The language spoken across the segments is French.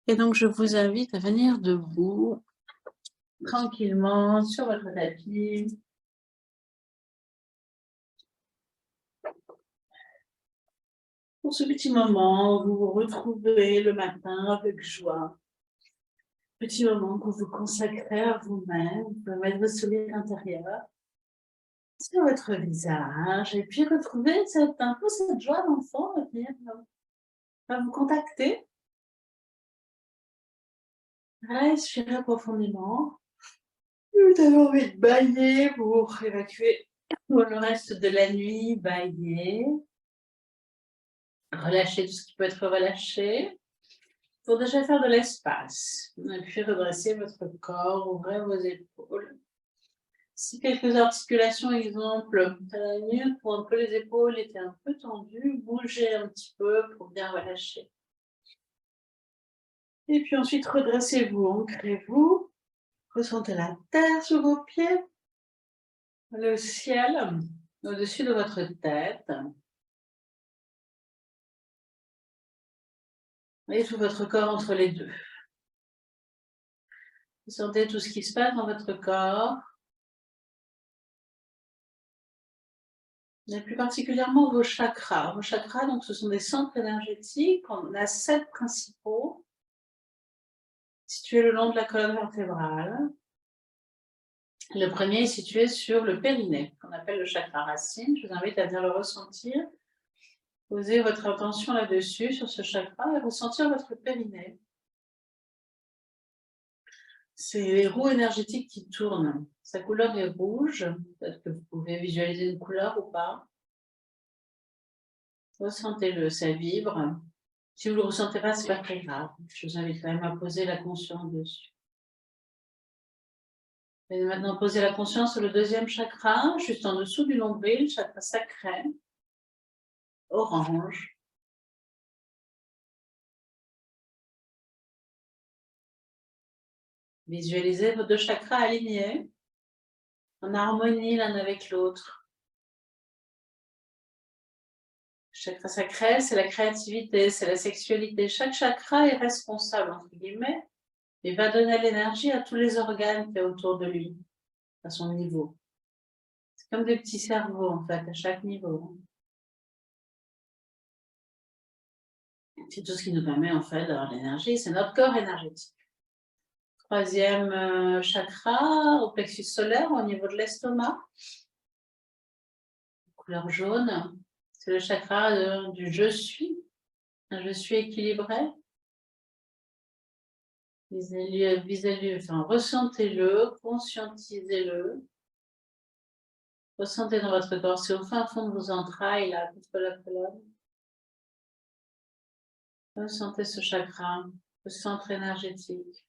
Et donc, je vous invite à venir debout, tranquillement, sur votre tapis. Pour ce petit moment où vous vous retrouvez le matin avec joie. Petit moment que vous consacrez à vous-même. Vous pouvez mettre vos sourires intérieurs sur votre visage et puis retrouver un peu cette joie d'enfant à venir à vous contacter. Respirez profondément. Vous avez envie de bailler pour évacuer pour le reste de la nuit. Bailler. Relâchez tout ce qui peut être relâché. Pour déjà faire de l'espace. Et puis redressez votre corps, ouvrez vos épaules. Si quelques articulations, exemple, à la nuque ou un peu les épaules étaient un peu tendues, bougez un petit peu pour bien relâcher. Et puis ensuite, redressez-vous, ancrez-vous. Ressentez la terre sous vos pieds, le ciel au-dessus de votre tête. Et tout votre corps entre les deux. Vous sentez tout ce qui se passe dans votre corps. Et plus particulièrement vos chakras. Vos chakras, donc, ce sont des centres énergétiques. On a 7 principaux, situés le long de la colonne vertébrale. Le premier est situé sur le périnée, qu'on appelle le chakra racine. Je vous invite à bien le ressentir. Posez votre attention là-dessus, sur ce chakra, et ressentir votre périnée. C'est les roues énergétiques qui tournent. Sa couleur est rouge. Peut-être que vous pouvez visualiser une couleur ou pas. Ressentez-le, ça vibre. Si vous ne le ressentez pas, ce n'est pas très grave. Je vous invite quand même à poser la conscience dessus. Et maintenant, posez la conscience sur le deuxième chakra, juste en dessous du nombril, chakra sacré, orange. Visualisez vos 2 chakras alignés, en harmonie l'un avec l'autre. Chakra sacré, c'est la créativité, c'est la sexualité. Chaque chakra est responsable, entre guillemets, et va donner l'énergie à tous les organes qui sont autour de lui, à son niveau. C'est comme des petits cerveaux, en fait, à chaque niveau. C'est tout ce qui nous permet, en fait, d'avoir de l'énergie. C'est notre corps énergétique. Troisième chakra, au plexus solaire, au niveau de l'estomac. Couleur jaune, c'est le chakra du je suis. Un je suis équilibré. Ressentez-le, conscientisez-le. Ressentez dans votre corps, c'est au fin fond de vos entrailles, là, contre la colonne. Ressentez ce chakra, le centre énergétique.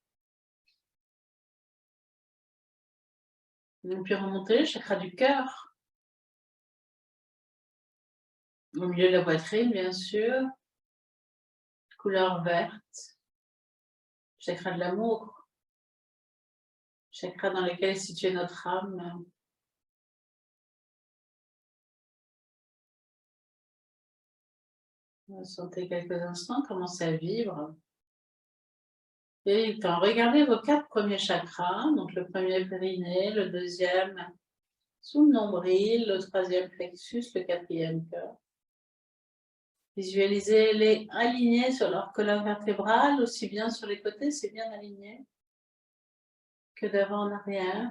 Et puis remontez, le chakra du cœur. Au milieu de la poitrine, bien sûr. Couleur verte. Chakra de l'amour. Chakra dans lequel est située notre âme. Sentez quelques instants, commencez à vivre. Et enfin, regardez vos 4 premiers chakras, donc le premier périnée, le deuxième sous le nombril, le troisième plexus, le quatrième cœur. Visualisez-les alignés sur leur colonne vertébrale, aussi bien sur les côtés, c'est bien aligné, que d'avant en arrière.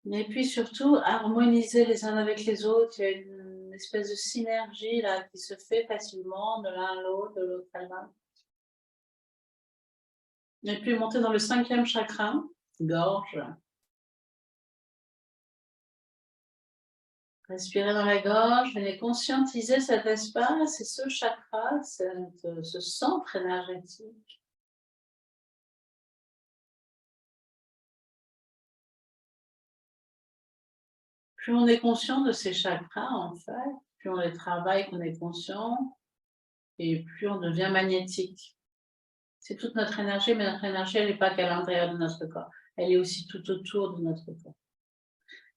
Et puis surtout, harmonisez les uns avec les autres. Il y a une espèce de synergie là qui se fait facilement de l'un à l'autre, de l'autre à l'un. Et puis montez dans le 5e chakra, gorge. Respirez dans la gorge, venez conscientiser cet espace et ce chakra, ce centre énergétique. Plus on est conscient de ces chakras, en fait, plus on les travaille, qu'on est conscient, et plus on devient magnétique. C'est toute notre énergie, mais notre énergie, elle n'est pas qu'à l'intérieur de notre corps, elle est aussi tout autour de notre corps.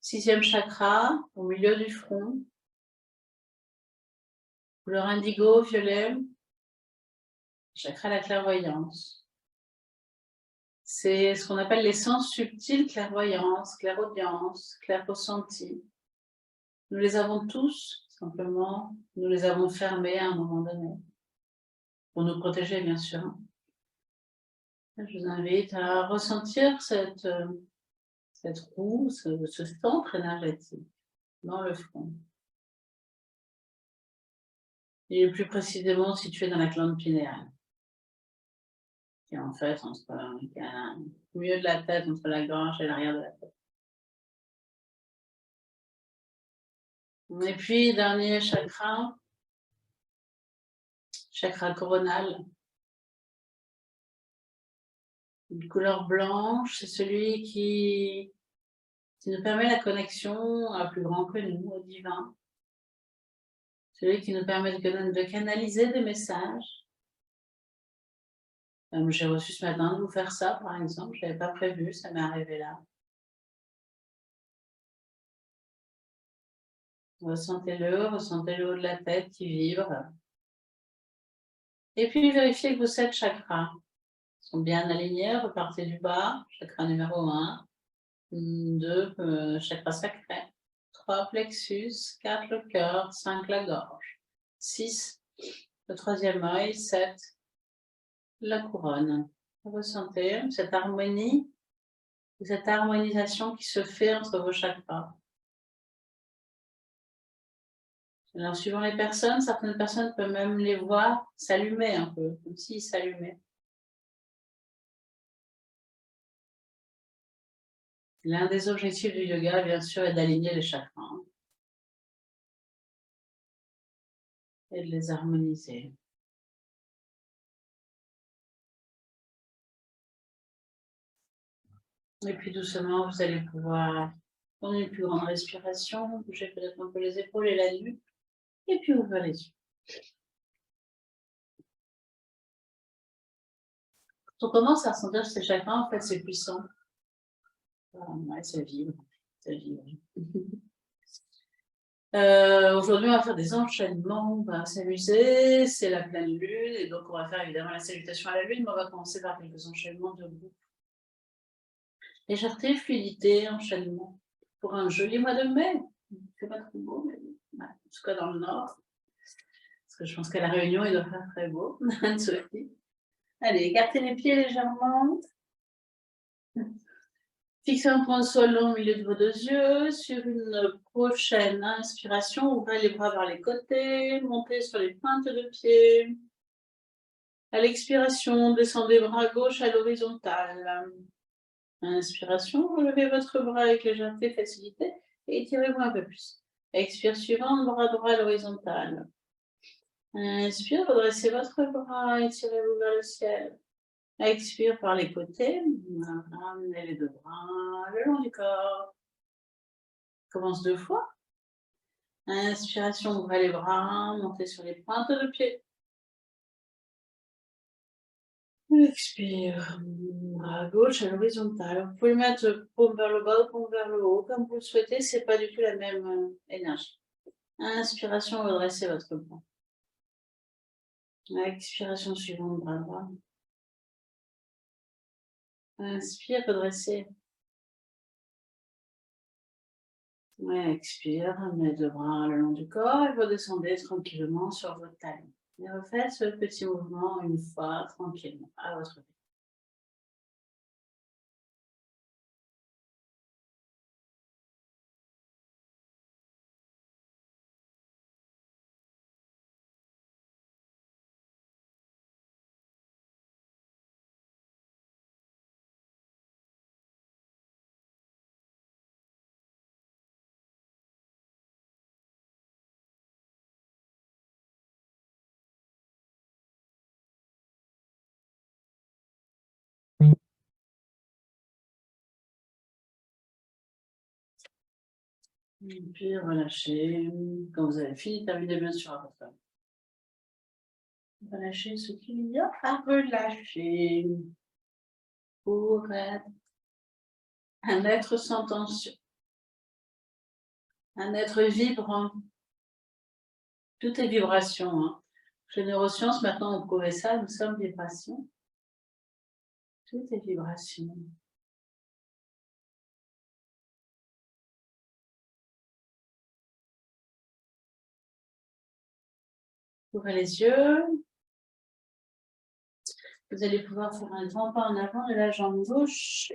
6e chakra, au milieu du front, couleur indigo, violet, chakra de la clairvoyance. C'est ce qu'on appelle les sens subtils, clairvoyance, clairaudience, clair-ressenti. Nous les avons tous, simplement, nous les avons fermés à un moment donné, pour nous protéger, bien sûr. Je vous invite à ressentir cette roue, ce centre énergétique dans le front. Il est plus précisément situé dans la glande pinéale, qui est en fait au milieu de la tête, entre la gorge et l'arrière de la tête. Et puis, dernier chakra coronal. Une couleur blanche, c'est celui qui nous permet la connexion à plus grand que nous, au divin. Celui qui nous permet de canaliser des messages. J'ai reçu ce matin de vous faire ça, par exemple. Je n'avais pas prévu, ça m'est arrivé là. Ressentez-le au haut de la tête qui vibre. Et puis vérifiez que vos 7 chakras sont bien alignés. Repartez du bas, chakra numéro 1, 2, chakra sacré, 3, plexus, 4, le cœur, 5, la gorge, 6, le troisième œil, 7, la couronne. Ressentez cette harmonie, cette harmonisation qui se fait entre vos chakras. Alors, suivant les personnes, certaines personnes peuvent même les voir s'allumer un peu, comme s'ils s'allumaient. L'un des objectifs du yoga, bien sûr, est d'aligner les chakras et de les harmoniser. Et puis doucement, vous allez pouvoir prendre une plus grande respiration, bouger peut-être un peu les épaules et la nuque, et puis ouvrir les yeux. Quand on commence à ressentir ces chakras, en fait, c'est puissant. Ouais, ça vibre, ça vibre. Aujourd'hui, on va faire des enchaînements, on va s'amuser, c'est la pleine lune, et donc on va faire évidemment la salutation à la lune, mais on va commencer par quelques enchaînements de groupe. Légèreté, fluidité, enchaînement. Pour un joli mois de mai, c'est pas trop beau, mais ouais, en tout cas dans le nord, parce que je pense qu'à La Réunion, il doit faire très beau. Allez, écartez les pieds légèrement. Fixez un point de sol long au milieu de vos deux yeux. Sur une prochaine inspiration, ouvrez les bras vers les côtés, montez sur les pointes de pied. À l'expiration, descendez bras gauche à l'horizontale. Inspiration, relevez votre bras avec légèreté, facilité et étirez-vous un peu plus. Expire suivante, bras droit à l'horizontale. Inspire, redressez votre bras, étirez-vous vers le ciel. Expire par les côtés, ramenez les deux bras le long du corps. Commence 2 fois. Inspiration, ouvrez les bras, montez sur les pointes de pied. Expire, bras gauche à l'horizontale. Vous pouvez mettre paume vers le bas ou paume vers le haut, comme vous le souhaitez, c'est pas du tout la même énergie. Inspiration, redressez votre bras. Expiration suivante, bras droit. Inspire, redressez. Expire, ramenez deux bras le long du corps et redescendez tranquillement sur votre talon. Et refaites ce petit mouvement une fois tranquillement à votre rythme. Et puis relâchez. Quand vous avez fini, terminez bien sûr à votre table. Relâchez ce qu'il y a à relâcher pour être un être sans tension, un être vibrant. Tout est vibration. Chez Neurosciences, maintenant on prouvait ça, nous sommes vibration. toutes les vibrations. Ouvrez les yeux. Vous allez pouvoir faire un grand pas en avant de la jambe gauche.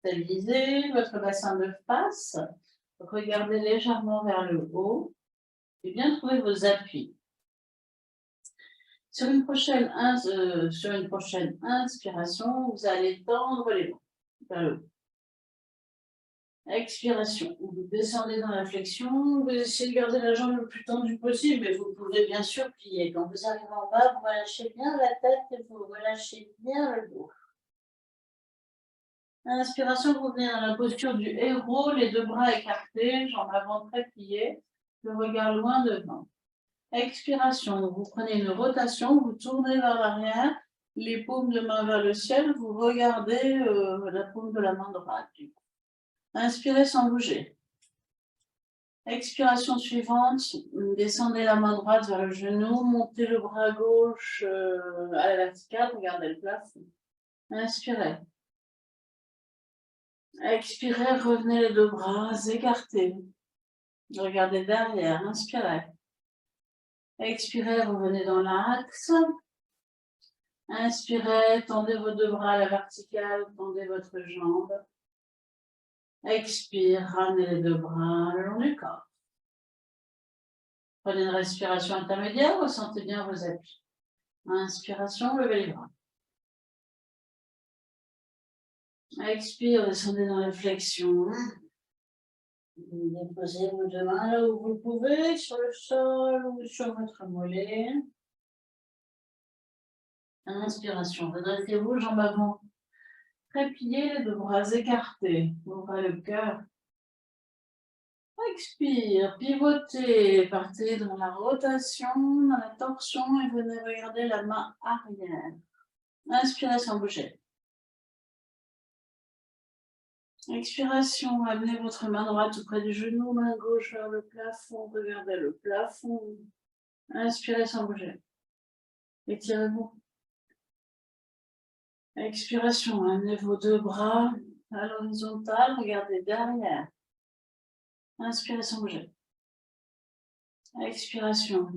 Stabilisez votre bassin de face. Regardez légèrement vers le haut et bien trouver vos appuis. Sur une prochaine inspiration, vous allez tendre les bras vers le haut. Expiration, vous descendez dans la flexion, vous essayez de garder la jambe le plus tendue possible, mais vous pouvez bien sûr plier. Quand vous arrivez en bas, vous relâchez bien la tête et vous relâchez bien le dos. Inspiration, vous venez dans la posture du héros, les deux bras écartés, jambes avant très pliées, le regard loin devant. Expiration, vous prenez une rotation, vous tournez vers l'arrière, les paumes de main vers le ciel, vous regardez la paume de la main droite. Inspirez sans bouger. Expiration suivante, descendez la main droite vers le genou, montez le bras gauche à la verticale, regardez le plafond. Inspirez. Expirez, revenez les deux bras écartés. Regardez derrière, inspirez. Expirez, revenez dans l'axe. Inspirez, tendez vos deux bras à la verticale, tendez votre jambe. Expire, ramenez les deux bras le long du corps. Prenez une respiration intermédiaire, ressentez bien vos appuis. Inspiration, levez les bras. Expire, descendez dans la flexion. Déposez vos deux mains là où vous le pouvez, sur le sol ou sur votre mollet. Inspiration, redressez-vous, jambes avant. Très pliées, les deux bras écartés. Ouvrez le cœur. Expire, pivotez, partez dans la rotation, dans la torsion et venez regarder la main arrière. Inspirez sans bouger. Expiration, amenez votre main droite auprès du genou, main gauche vers le plafond, regardez le plafond. Inspirez sans bouger. Étirez-vous. Expiration, amenez vos deux bras à l'horizontale, regardez derrière. Inspirez sans bouger. Expiration,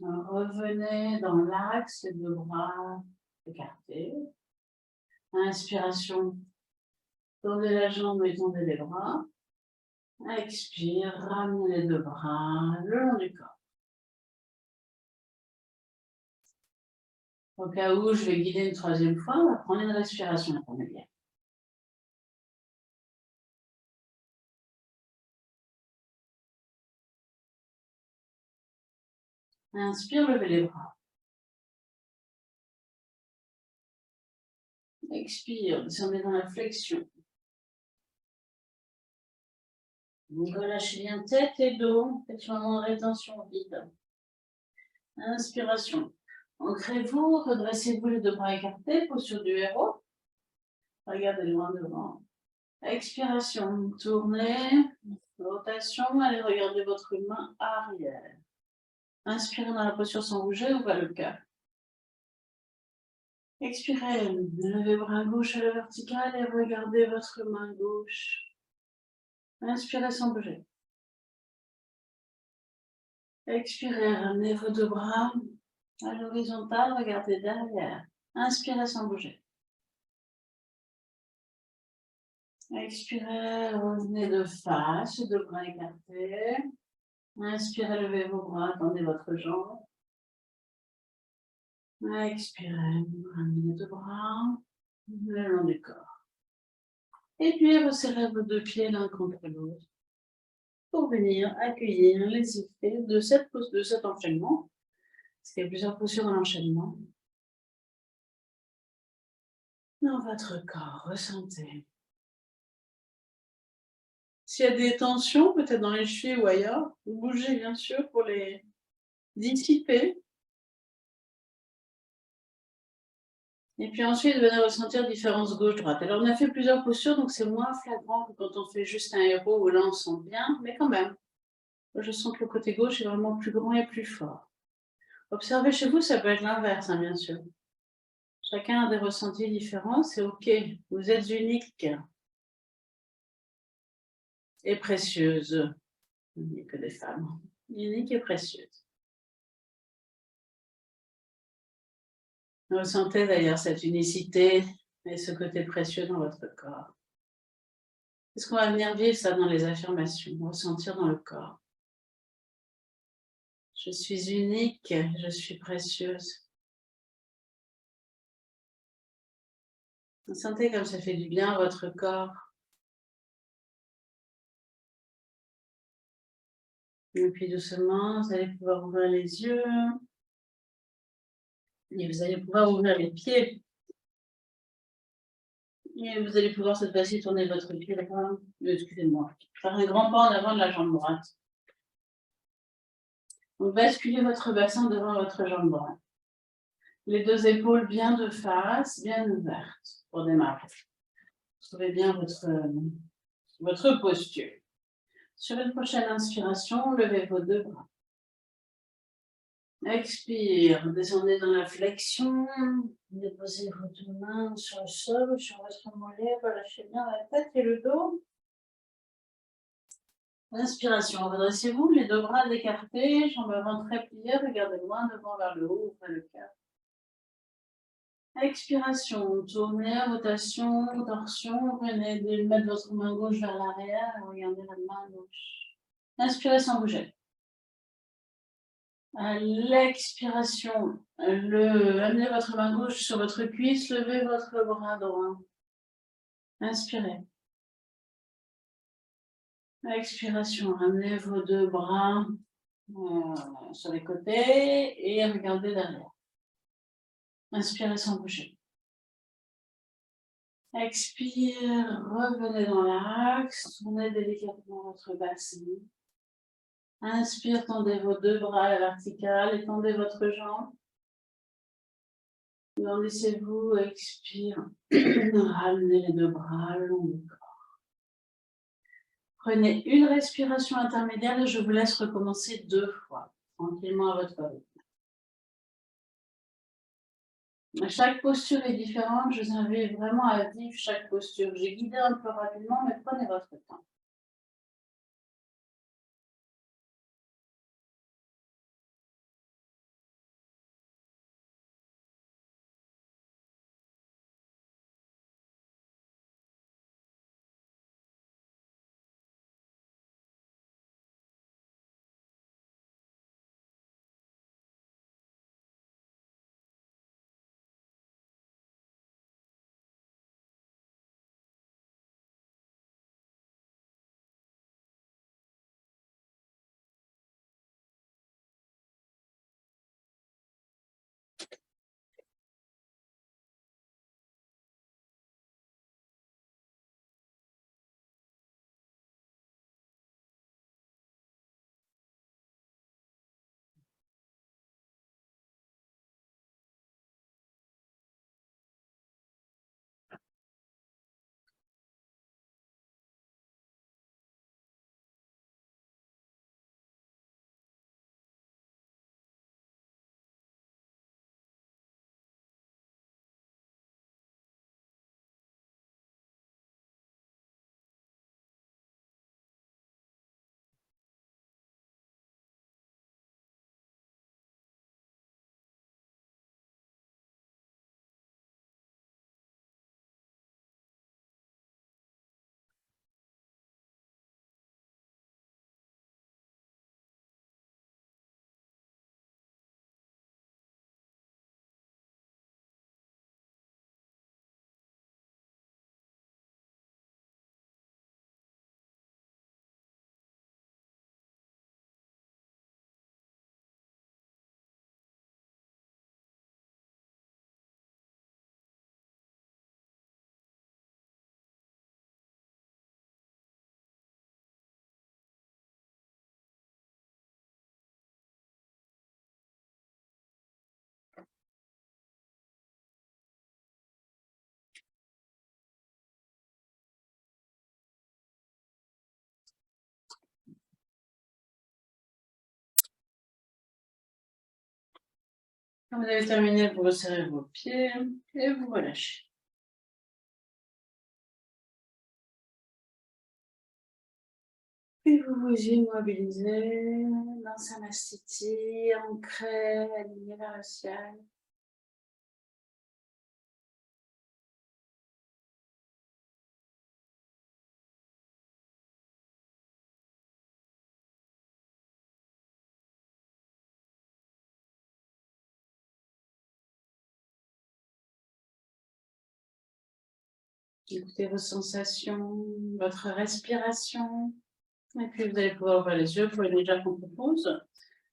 revenez dans l'axe, les deux bras écartés. Inspiration, tendez la jambe et tendez les bras. Expire, ramenez les deux bras le long du corps. Au cas où je vais guider une troisième fois, on va prendre une respiration intermédiaire. Inspire, levez les bras. Expire, descendez dans la flexion. Relâchez bien tête et dos, faites un moment de rétention vide. Inspiration. Ancrez-vous, redressez-vous les deux bras écartés, posture du héros. Regardez loin devant. Expiration, tournez, rotation, allez regarder votre main arrière. Inspirez dans la posture sans bouger, ouvrez le cœur. Expirez, levez bras gauche à la verticale et regardez votre main gauche. Inspirez sans bouger. Expirez, ramenez vos deux bras à l'horizontale, regardez derrière. Inspirez sans bouger. Expirez, revenez de face, deux bras écartés. Inspirez, levez vos bras, tendez votre jambe. Expirez, ramenez les deux bras le long du corps. Et puis resserrez vos deux pieds l'un contre l'autre pour venir accueillir les effets de cet enchaînement. Parce qu'il y a plusieurs postures dans l'enchaînement. Dans votre corps, ressentez. S'il y a des tensions, peut-être dans les chevilles ou ailleurs, vous bougez bien sûr pour les dissiper. Et puis ensuite, venez ressentir différence gauche-droite. Alors, on a fait plusieurs postures, donc c'est moins flagrant que quand on fait juste un héros où là, on sent bien, mais quand même. Je sens que le côté gauche est vraiment plus grand et plus fort. Observez chez vous, ça peut être l'inverse, hein, bien sûr. Chacun a des ressentis différents, c'est OK. Vous êtes unique et précieuse. Il n'y a que des femmes. Unique et précieuse. Ressentez d'ailleurs cette unicité et ce côté précieux dans votre corps. Est-ce qu'on va venir vivre ça dans les affirmations, ressentir dans le corps? Je suis unique, je suis précieuse. Sentez comme ça fait du bien à votre corps. Et puis doucement, vous allez pouvoir ouvrir les yeux. Et vous allez pouvoir ouvrir les pieds. Et vous allez pouvoir cette fois-ci tourner votre pied droit. Excusez-moi. Faire un grand pas en avant de la jambe droite. Donc basculez votre bassin devant votre jambe droite. Les deux épaules bien de face, bien ouvertes pour démarrer. Trouvez bien votre posture. Sur une prochaine inspiration, levez vos deux bras. Expire, descendez dans la flexion. Déposez vos deux mains sur le sol, sur votre mollet. Relâchez bien la tête et le dos. Inspiration, redressez-vous, les deux bras écartés, jambes avant très pliées, regardez loin devant vers le haut, ouvrez le cœur. Expiration, tournez, rotation, torsion, venez de mettre votre main gauche vers l'arrière et regardez la main gauche. Inspirez sans bouger. À l'expiration, amenez votre main gauche sur votre cuisse, levez votre bras droit. Inspirez. À expiration, ramenez vos deux bras sur les côtés et regardez derrière. Inspirez sans bouger. Expire, revenez dans l'axe, tournez délicatement votre bassin. Inspire, tendez vos deux bras à la verticale, étendez votre jambe. Grandissez-vous, expire, ramenez les deux bras le long du corps. Prenez une respiration intermédiaire et je vous laisse recommencer 2 fois, tranquillement à votre rythme. Chaque posture est différente, je vous invite vraiment à vivre chaque posture. J'ai guidé un peu rapidement, mais prenez votre temps. Quand vous avez terminé, vous resserrez vos pieds et vous relâchez. Puis vous vous immobilisez dans Samastiti, ancré, aligné vers le ciel. Écoutez vos sensations, votre respiration. Et puis vous allez pouvoir ouvrir les yeux. Vous pouvez déjà qu'on propose.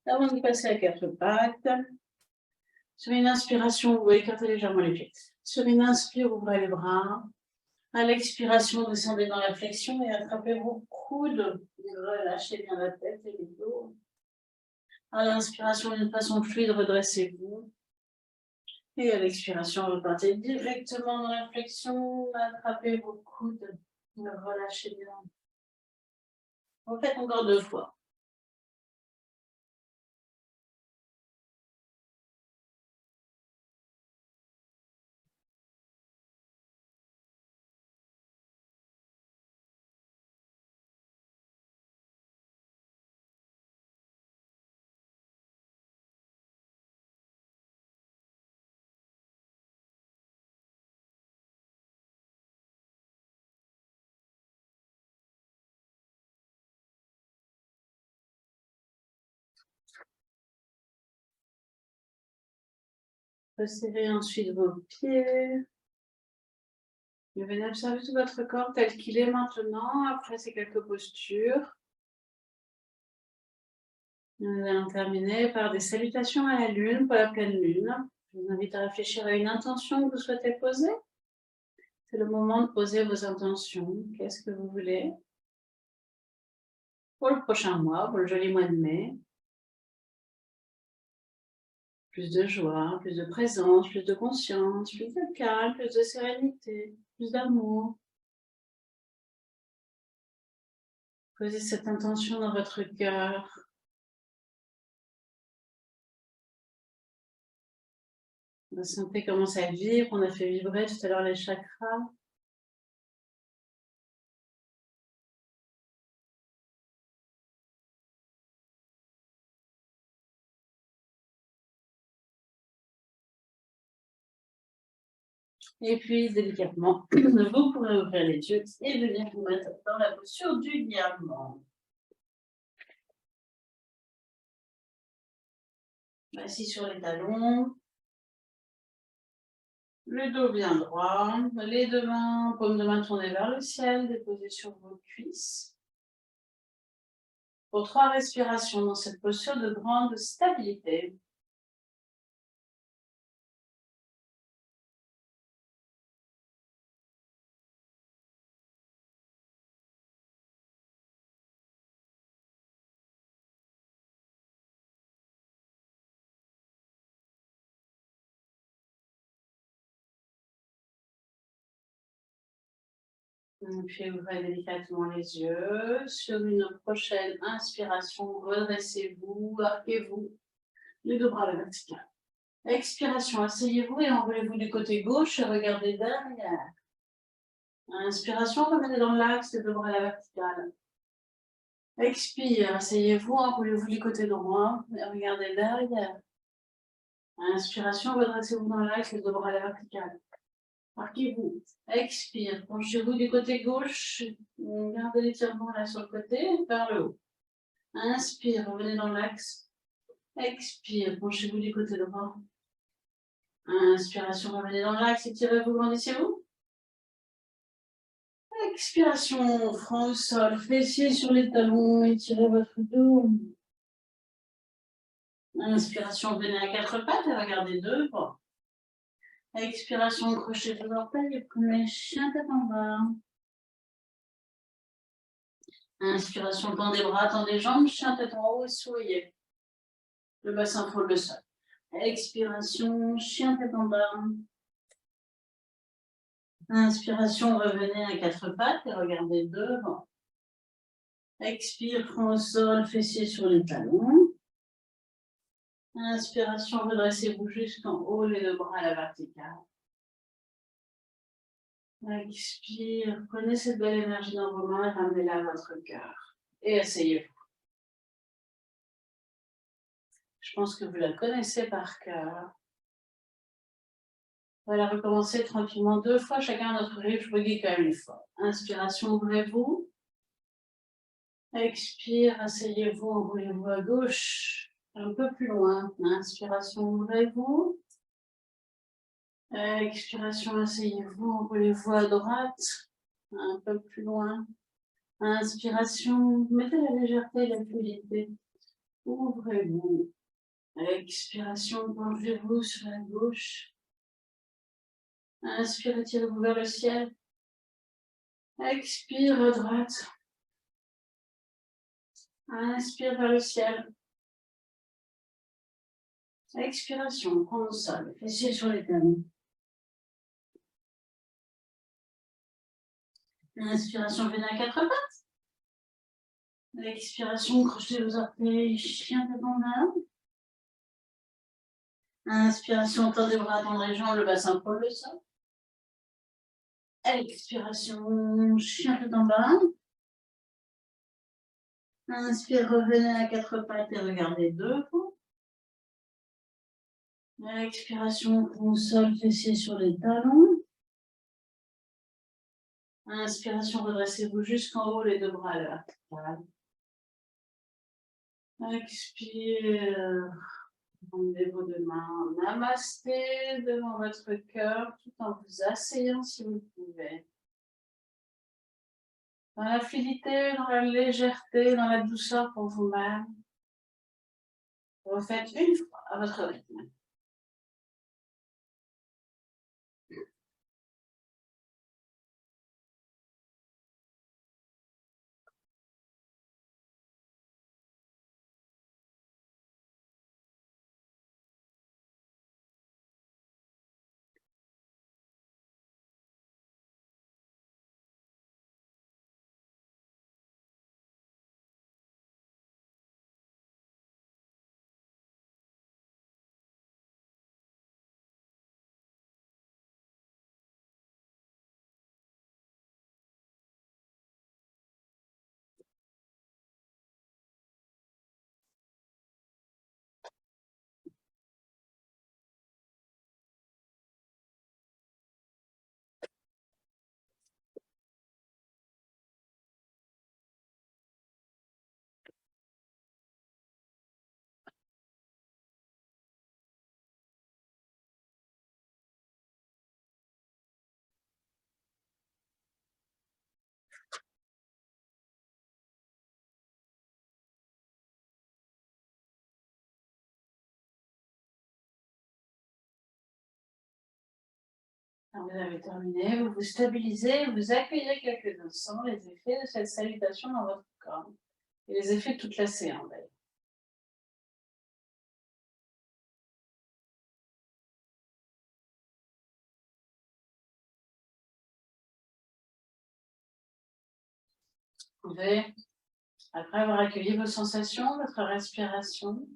Avant de passer à quatre pattes. Sur une inspiration, vous écartez légèrement les pieds. Sur une inspire, ouvrez les bras. À l'expiration, descendez dans la flexion et attrapez vos coudes. Relâchez bien la tête et les dos. À l'inspiration, d'une façon fluide, redressez-vous. Et à l'expiration, repartez directement dans la flexion. Attrapez vos coudes. Relâchez bien. Vous faites encore 2 fois. Resserrez ensuite vos pieds. Vous venez observer tout votre corps tel qu'il est maintenant, après ces quelques postures. Nous allons terminer par des salutations à la lune pour la pleine lune. Je vous invite à réfléchir à une intention que vous souhaitez poser. C'est le moment de poser vos intentions. Qu'est-ce que vous voulez pour le prochain mois, pour le joli mois de mai? Plus de joie, plus de présence, plus de conscience, plus de calme, plus de sérénité, plus d'amour. Posez cette intention dans votre cœur. Sentez comment ça vibre. On a fait vibrer tout à l'heure les chakras. Et puis, délicatement, vous pourrez ouvrir les yeux et venir vous mettre dans la posture du diamant. Assis sur les talons. Le dos bien droit. Les deux mains, paume de main tournée vers le ciel, déposées sur vos cuisses. Pour 3 respirations dans cette posture de grande stabilité. Puis ouvrez délicatement les yeux. Sur une prochaine inspiration, redressez-vous, arquez-vous. Les deux bras à la verticale. Expiration, asseyez-vous et enroulez-vous du côté gauche et regardez derrière. Inspiration, revenez dans l'axe des deux bras à la verticale. Expire, asseyez-vous, enroulez-vous du côté droit et regardez derrière. Inspiration, redressez-vous dans l'axe, les deux bras à la verticale. Marquez-vous. Expire, penchez-vous du côté gauche. Gardez l'étirement là sur le côté, vers le haut. Inspire, revenez dans l'axe. Expire, penchez-vous du côté droit. Inspiration, revenez dans l'axe, étirez-vous, grandissez-vous. Expiration, front au sol, fessiers sur les talons, étirez votre dos. Inspiration, venez à 4 pattes et regardez devant. Expiration, crochet de l'orteil et prenez chien tête en bas. Inspiration, tendez les bras, tendez les jambes, chien tête en haut et souriez. Le bassin frôle le sol. Expiration, chien tête en bas. Inspiration, revenez à 4 pattes et regardez devant. Expire, front au sol, fessiers sur les talons. Inspiration, redressez-vous jusqu'en haut, les deux bras à la verticale. Expire, prenez cette belle énergie dans vos mains et ramenez-la à votre cœur. Et asseyez-vous. Je pense que vous la connaissez par cœur. On va recommencer tranquillement 2 fois, chacun à notre rythme. Je vous dis quand même une fois. Inspiration, ouvrez-vous. Expire, asseyez-vous, enroulez-vous à gauche. Un peu plus loin. Inspiration, ouvrez-vous. Expiration, asseyez-vous, enroulez-vous à droite. Un peu plus loin. Inspiration, mettez la légèreté et la fluidité. Ouvrez-vous. Expiration, plongez-vous sur la gauche. Inspire, tirez-vous vers le ciel. Expire à droite. Inspire vers le ciel. Expiration, prends le sol, fessiers sur les talons. Inspiration, venez à 4 pattes. Expiration, crochetez vos orteils, chien de bambin. Inspiration, tendez les bras dans les jambes, le bassin pour le sol. Expiration, chien de bambin. Inspire, revenez à 4 pattes et regardez debout. Expiration, au sol, fessiers sur les talons. Inspiration, redressez-vous jusqu'en haut, les deux bras à la verticale. Expire, rendez vos deux mains, namasté devant votre cœur, tout en vous asseyant si vous pouvez. Dans la fluidité, dans la légèreté, dans la douceur pour vous-même. Vous faites une fois à votre rythme. Quand vous avez terminé, vous vous stabilisez, vous accueillez quelques instants les effets de cette salutation dans votre corps. Et les effets de toute la séance d'ailleurs. Vous pouvez, après avoir accueilli vos sensations, votre respiration,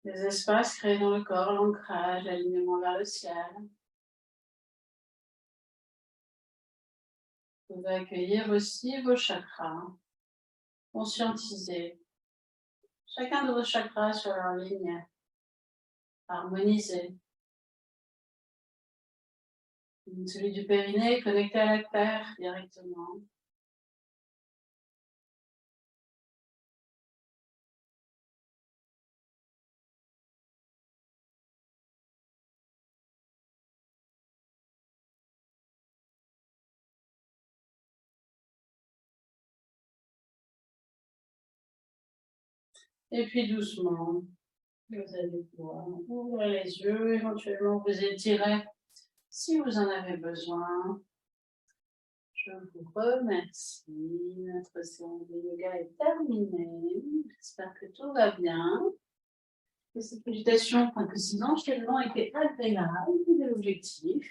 les espaces créés dans le corps, l'ancrage, l'alignement vers le ciel. Vous pouvez accueillir aussi vos chakras, conscientiser chacun de vos chakras sur leur ligne, harmoniser. Celui du périnée connecté à la terre directement. Et puis doucement, vous allez pouvoir ouvrir les yeux, éventuellement vous étirer si vous en avez besoin. Je vous remercie. Notre séance de yoga est terminée. J'espère que tout va bien. Que cette méditation, que ces enchaînements étaient agréables, c'était l'objectif.